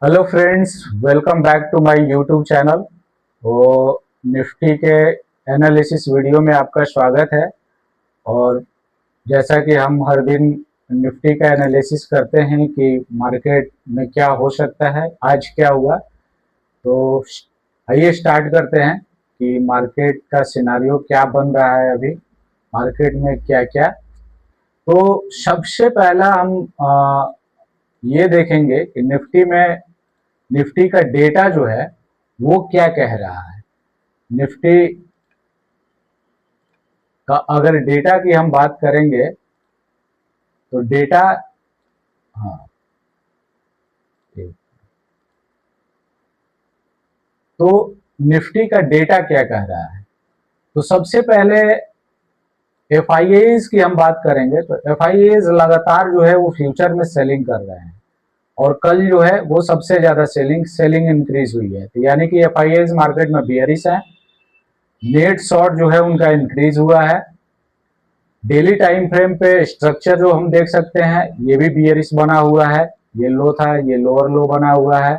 Hello friends, welcome back to my YouTube channel. वो Nifty के analysis video में आपका स्वागत है। और जैसा कि हम हर दिन निफ्टी का एनालिसिस करते हैं कि मार्केट में क्या हो सकता है, आज क्या हुआ, तो आइए स्टार्ट करते हैं कि मार्केट का सिनारियो क्या बन रहा है अभी, मार्केट में क्या क्या। तो सबसे पहला हम ये देखेंगे कि निफ्टी का डेटा जो है वो क्या कह रहा है। निफ्टी का अगर डेटा की हम बात करेंगे तो डेटा, हाँ, ठीक। तो निफ्टी का डेटा क्या कह रहा है, तो सबसे पहले एफआईएज की हम बात करेंगे। तो एफआईएज लगातार जो है वो फ्यूचर में सेलिंग कर रहे हैं और कल जो है वो सबसे ज्यादा सेलिंग इंक्रीज हुई है। तो यानी कि एफआईएज मार्केट में बियरिश है। नेट शॉर्ट जो है उनका इंक्रीज हुआ है। डेली टाइम फ्रेम पे स्ट्रक्चर जो हम देख सकते हैं ये भी बियरिश बना हुआ है। ये लो था, ये लोअर लो बना हुआ है।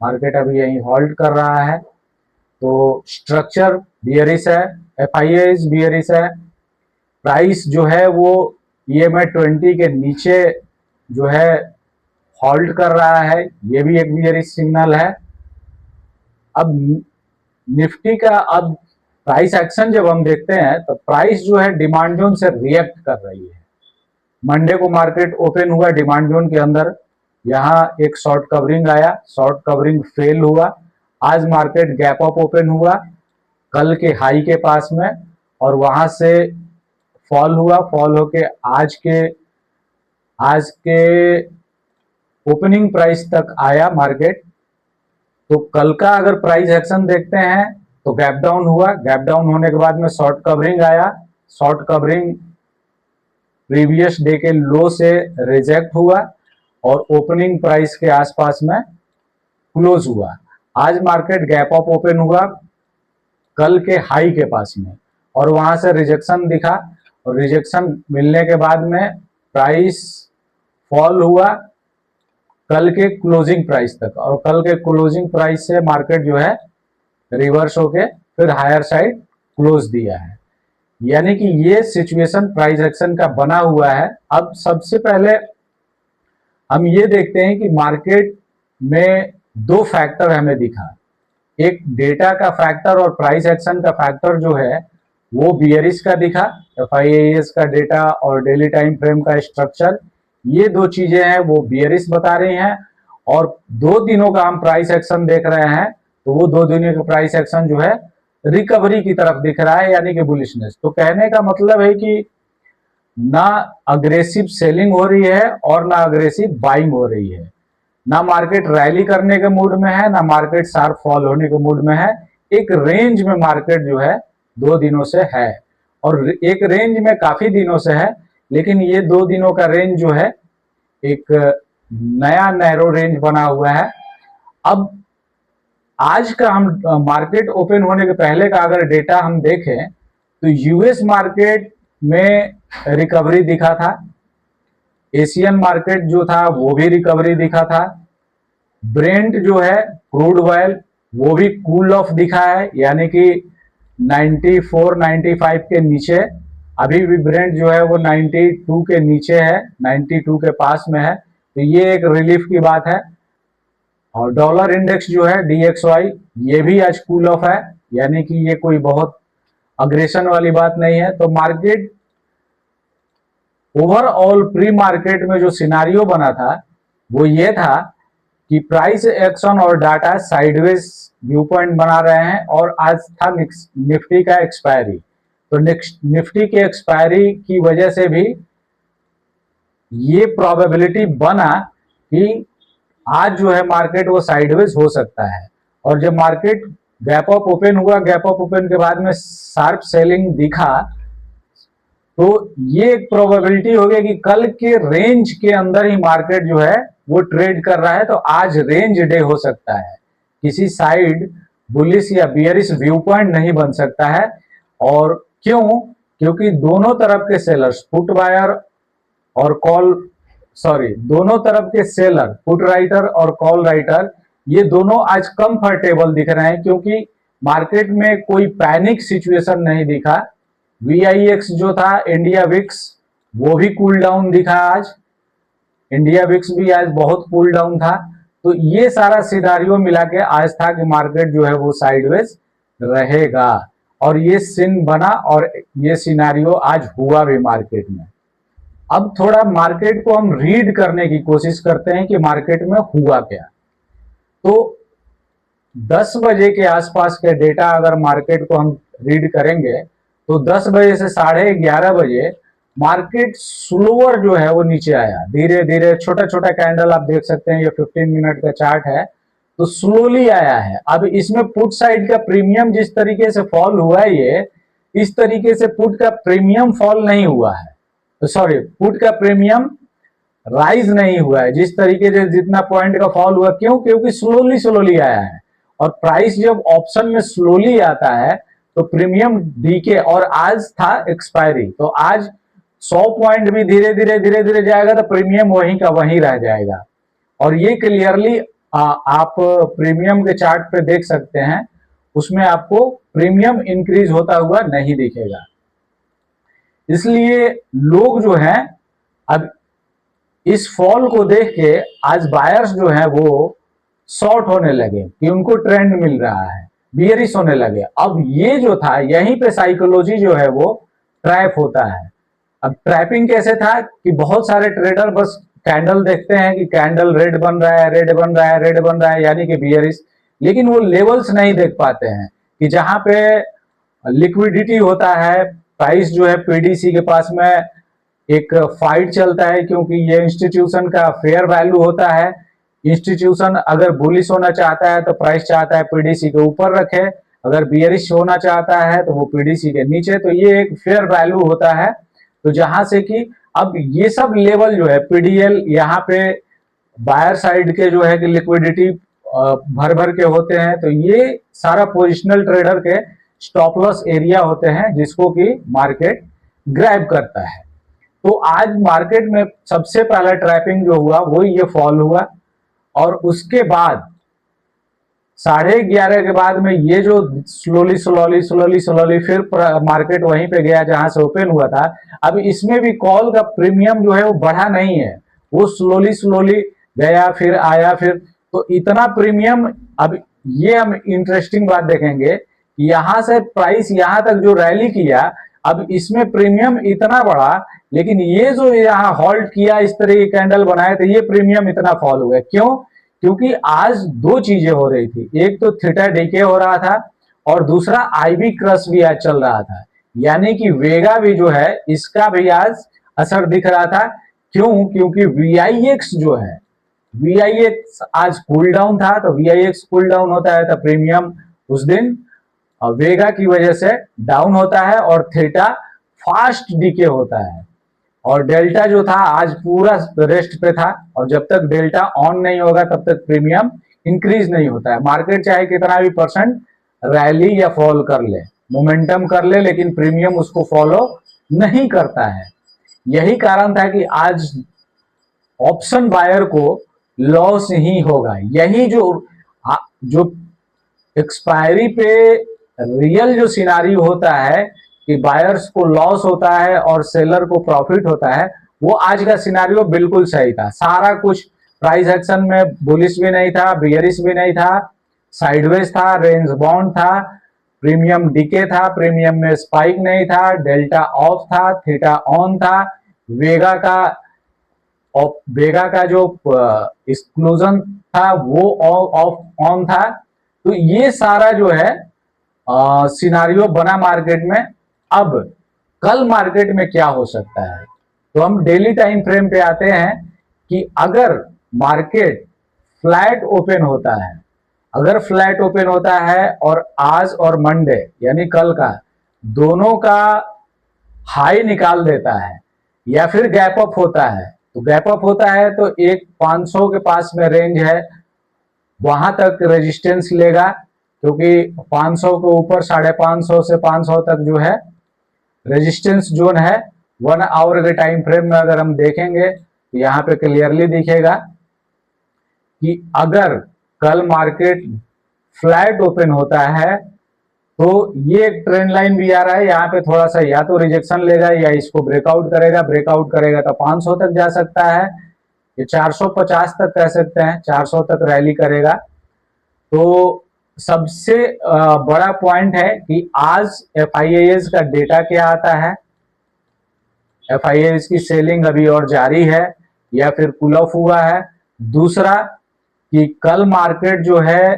मार्केट अभी यहीं होल्ड कर रहा है, तो स्ट्रक्चर बियरिश है, एफआईएज बियरिश है। प्राइस जो है वो ईएमआई 20 के नीचे जो है होल्ड कर रहा है, ये भी एक बियरिश सिग्नल है। अब निफ्टी का अब प्राइस एक्शन जब हम देखते हैं तो प्राइस जो है डिमांड जोन से रिएक्ट कर रही है। मंडे को मार्केट ओपन हुआ डिमांड जोन के अंदर, यहाँ एक शॉर्ट कवरिंग आया, शॉर्ट कवरिंग फेल हुआ। आज मार्केट गैप अप ओपन हुआ कल के हाई के पास में, और वहां से फॉल हुआ। फॉल होके आज के ओपनिंग प्राइस तक आया मार्केट। तो कल का अगर प्राइस एक्शन देखते हैं तो गैप डाउन हुआ, गैप डाउन होने के बाद में शॉर्ट कवरिंग आया। शॉर्ट कवरिंग प्रीवियस डे के लो से रिजेक्ट हुआ और ओपनिंग प्राइस के आसपास में क्लोज हुआ। आज मार्केट गैप अप ओपन हुआ कल के हाई के पास में, और वहां से रिजेक्शन दिखा, और रिजेक्शन मिलने के बाद में प्राइस फॉल हुआ कल के क्लोजिंग प्राइस तक, और कल के क्लोजिंग प्राइस से मार्केट जो है रिवर्स होके फिर हायर साइड क्लोज दिया है। यानी कि ये सिचुएशन प्राइस एक्शन का बना हुआ है। अब सबसे पहले हम ये देखते हैं कि मार्केट में दो फैक्टर हमें दिखा, एक डेटा का फैक्टर और प्राइस एक्शन का फैक्टर जो है वो बियरिश का दिखा। एफआईएस का डेटा और डेली टाइम फ्रेम का स्ट्रक्चर, ये दो चीजें हैं वो बियरिश बता रही हैं। और 2 दिनों का हम प्राइस एक्शन देख रहे हैं, तो वो 2 दिनों का प्राइस एक्शन जो है रिकवरी की तरफ दिख रहा है, यानी कि बुलिशनेस। तो कहने का मतलब है कि ना अग्रेसिव सेलिंग हो रही है और ना अग्रेसिव बाइंग हो रही है। ना मार्केट रैली करने के मूड में है, ना मार्केट शार्प फॉल होने के मूड में है। एक रेंज में मार्केट जो है 2 दिनों से है, और एक रेंज में काफी दिनों से है। लेकिन ये 2 दिनों का रेंज जो है एक नया नैरो रेंज बना हुआ है। अब आज का हम मार्केट ओपन होने के पहले का अगर डेटा हम देखें तो यूएस मार्केट में रिकवरी दिखा था, एशियन मार्केट जो था वो भी रिकवरी दिखा था। ब्रेंट जो है क्रूड ऑयल वो भी कूल ऑफ दिखा है, यानी कि 94 95 के नीचे। अभी भी ब्रेंट जो है वो 92 के नीचे है, 92 के पास में है, तो ये एक रिलीफ की बात है। और डॉलर इंडेक्स जो है डीएक्सवाई ये भी आज कूल ऑफ है, यानी कि ये कोई बहुत अग्रेशन वाली बात नहीं है। तो मार्केट ओवरऑल प्री मार्केट में जो सिनारियो बना था वो ये था कि प्राइस एक्शन और डाटा साइडवेज व्यू पॉइंट बना रहे हैं। और आज था निफ्टी का एक्सपायरी, तो निफ्टी के एक्सपायरी की वजह से भी ये प्रोबेबिलिटी बना कि आज जो है मार्केट वो साइडवेज हो सकता है। और जब मार्केट गैप अप ओपन हुआ, गैप अप ओपन के बाद में शार्प सेलिंग दिखा, तो ये एक प्रोबेबिलिटी हो गई कि कल के रेंज के अंदर ही मार्केट जो है वो ट्रेड कर रहा है। तो आज रेंज डे हो सकता है, किसी साइड बुलिश या बियरिश व्यू पॉइंट नहीं बन सकता है। और क्यों? क्योंकि दोनों तरफ के सेलर्स पुट बायर और कॉल, सॉरी, दोनों तरफ के सेलर पुट राइटर और कॉल राइटर ये दोनों आज कंफर्टेबल दिख रहे हैं क्योंकि मार्केट में कोई पैनिक सिचुएशन नहीं दिखा। VIX जो था इंडिया विक्स वो भी कूल डाउन दिखा आज, इंडिया विक्स भी आज बहुत कूल डाउन था। तो ये सारा सिनारियो मिला के आज था कि मार्केट जो है वो साइडवेज रहेगा और ये सीन बना और ये सिनारियो आज हुआ भी मार्केट में। अब थोड़ा मार्केट को हम रीड करने की कोशिश करते हैं कि मार्केट में हुआ क्या। तो 10 बजे के आसपास के डेटा अगर मार्केट को हम रीड करेंगे तो 10 बजे से 11:30 बजे मार्केट स्लोअर जो है वो नीचे आया, धीरे धीरे छोटा छोटा कैंडल आप देख सकते हैं, ये 15 मिनट का चार्ट है, तो स्लोली आया है। अब इसमें पुट साइड का प्रीमियम जिस तरीके से फॉल हुआ है, ये इस तरीके से पुट का प्रीमियम फॉल नहीं हुआ है, सॉरी पुट का प्रीमियम राइज नहीं हुआ है जिस तरीके से जितना पॉइंट का फॉल हुआ। क्यों? क्योंकि स्लोली स्लोली आया है और प्राइस जब ऑप्शन में स्लोली आता है तो प्रीमियम डीके, और आज था एक्सपायरी, तो आज 100 पॉइंट भी धीरे धीरे जाएगा तो प्रीमियम वहीं का वहीं रह जाएगा। और ये क्लियरली आप प्रीमियम के चार्ट पे देख सकते हैं, उसमें आपको प्रीमियम इंक्रीज होता हुआ नहीं दिखेगा। इसलिए लोग जो हैं अब इस फॉल को देख के आज बायर्स जो है वो शॉर्ट होने लगे कि उनको ट्रेंड मिल रहा है, बियरिश होने लगे। अब ये जो था यहीं पे साइकोलॉजी जो है वो ट्रैप होता है। अब ट्रैपिंग कैसे था कि बहुत सारे ट्रेडर बस कैंडल देखते हैं कि कैंडल रेड बन रहा है, रेड बन रहा है, रेड बन रहा है, यानी कि बियरिश, लेकिन वो लेवल्स नहीं देख पाते हैं कि जहां पे लिक्विडिटी होता है, प्राइस जो है पीडीसी के पास में एक फाइट चलता है क्योंकि ये इंस्टीट्यूशन का फेयर वैल्यू होता है। इंस्टीट्यूशन अगर बुलिश होना चाहता है तो प्राइस चाहता है पीडीसी के ऊपर रखे, अगर बियरिश होना चाहता है तो वो पीडीसी के नीचे। तो ये एक फेयर वैल्यू होता है। तो जहां से कि अब ये सब लेवल जो है पीडीएल, यहाँ पे बायर साइड के जो है कि लिक्विडिटी भर भर के होते हैं, तो ये सारा पोजिशनल ट्रेडर के स्टॉप लॉस एरिया होते हैं जिसको कि मार्केट ग्रैब करता है। तो आज मार्केट में सबसे पहला ट्रैपिंग जो हुआ वो ये फॉल हुआ, और उसके बाद 11:30 के बाद में ये जो स्लोली फिर मार्केट वहीं पे गया जहां से ओपन हुआ था। अब इसमें भी कॉल का प्रीमियम जो है वो बढ़ा नहीं है, वो स्लोली गया फिर आया फिर, तो इतना प्रीमियम। अब ये हम इंटरेस्टिंग बात देखेंगे कि यहां से प्राइस यहां तक जो रैली किया, अब इसमें प्रीमियम इतना बढ़ा, लेकिन ये जो यहाँ हॉल्ट किया, इस तरह के कैंडल बनाए, तो ये प्रीमियम इतना फॉल हुआ। क्यों? क्योंकि आज दो चीजें हो रही थी, एक तो थीटा डीके हो रहा था और दूसरा आईवी क्रश भी आज चल रहा था, यानी कि वेगा भी जो है इसका भी आज असर दिख रहा था। क्यों? क्योंकि VIX जो है, VIX आज कूल डाउन था, तो VIX कूल डाउन होता है तो प्रीमियम उस दिन वेगा की वजह से डाउन होता है और थीटा फास्ट डीके होता है। और डेल्टा जो था आज पूरा रेस्ट पे था, और जब तक डेल्टा ऑन नहीं होगा तब तक प्रीमियम इंक्रीज नहीं होता है। मार्केट चाहे कितना भी परसेंट रैली या फॉल कर ले, मोमेंटम कर ले, लेकिन प्रीमियम उसको फॉलो नहीं करता है। यही कारण था कि आज ऑप्शन बायर को लॉस ही होगा। यही जो एक्सपायरी पे रियल जो सिनारियो होता है कि बायर्स को लॉस होता है और सेलर को प्रॉफिट होता है, वो आज का सिनारियो बिल्कुल सही था। सारा कुछ प्राइस एक्शन में बुलिश भी नहीं था, बियरिश भी नहीं था, साइडवेज था, रेंज बाउंड था, प्रीमियम डीके था, प्रीमियम में स्पाइक नहीं था, डेल्टा ऑफ था, थीटा ऑन था, वेगा का जो एक्सक्लूजन था वो ऑफ ऑन था। तो ये सारा जो है सिनारियो बना मार्केट में। अब कल मार्केट में क्या हो सकता है, तो हम डेली टाइम फ्रेम पे आते हैं कि अगर मार्केट फ्लैट ओपन होता है, अगर फ्लैट ओपन होता है और आज और मंडे यानी कल का दोनों का हाई निकाल देता है या फिर गैप अप होता है, तो गैप अप होता है तो एक 500 के पास में रेंज है, वहां तक रेजिस्टेंस लेगा, क्योंकि 500 के ऊपर 550 से 500 तक जो है रेजिस्टेंस जोन है। 1 आवर के टाइम फ्रेम में अगर हम देखेंगे तो यहाँ पे क्लियरली दिखेगा कि अगर कल मार्केट फ्लैट ओपन होता है तो ये एक ट्रेंड लाइन भी आ रहा है, यहाँ पे थोड़ा सा या तो रिजेक्शन लेगा या इसको ब्रेकआउट करेगा तो 500 तक जा सकता है, ये 450 तक कह सकते हैं, 400 तक रैली करेगा। तो सबसे बड़ा पॉइंट है कि आज FIIs का डेटा क्या आता है, FIIs की सेलिंग अभी और जारी है या फिर कूल ऑफ हुआ है। दूसरा कि कल मार्केट जो है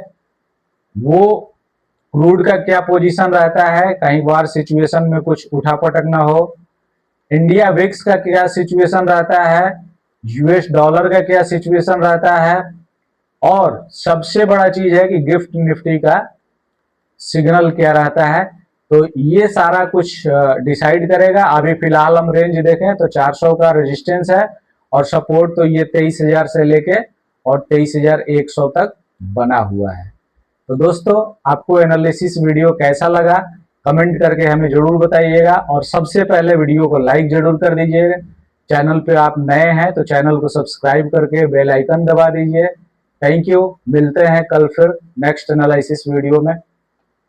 वो क्रूड का क्या पोजीशन रहता है, कहीं बार सिचुएशन में कुछ उठा पटक ना हो। इंडिया विक्स का क्या सिचुएशन रहता है, US डॉलर का क्या सिचुएशन रहता है, और सबसे बड़ा चीज है कि गिफ्ट निफ्टी का सिग्नल क्या रहता है। तो ये सारा कुछ डिसाइड करेगा। अभी फिलहाल हम रेंज देखें तो 400 का रेजिस्टेंस है और सपोर्ट तो ये 23,000 से लेके और 23,100 तक बना हुआ है। तो दोस्तों आपको एनालिसिस वीडियो कैसा लगा कमेंट करके हमें जरूर बताइएगा, और सबसे पहले वीडियो को लाइक जरूर कर दीजिएगा। चैनल पे आप नए हैं तो चैनल को सब्सक्राइब करके बेल आइकन दबा दीजिए। थैंक यू, मिलते हैं कल फिर नेक्स्ट एनालिसिस वीडियो में।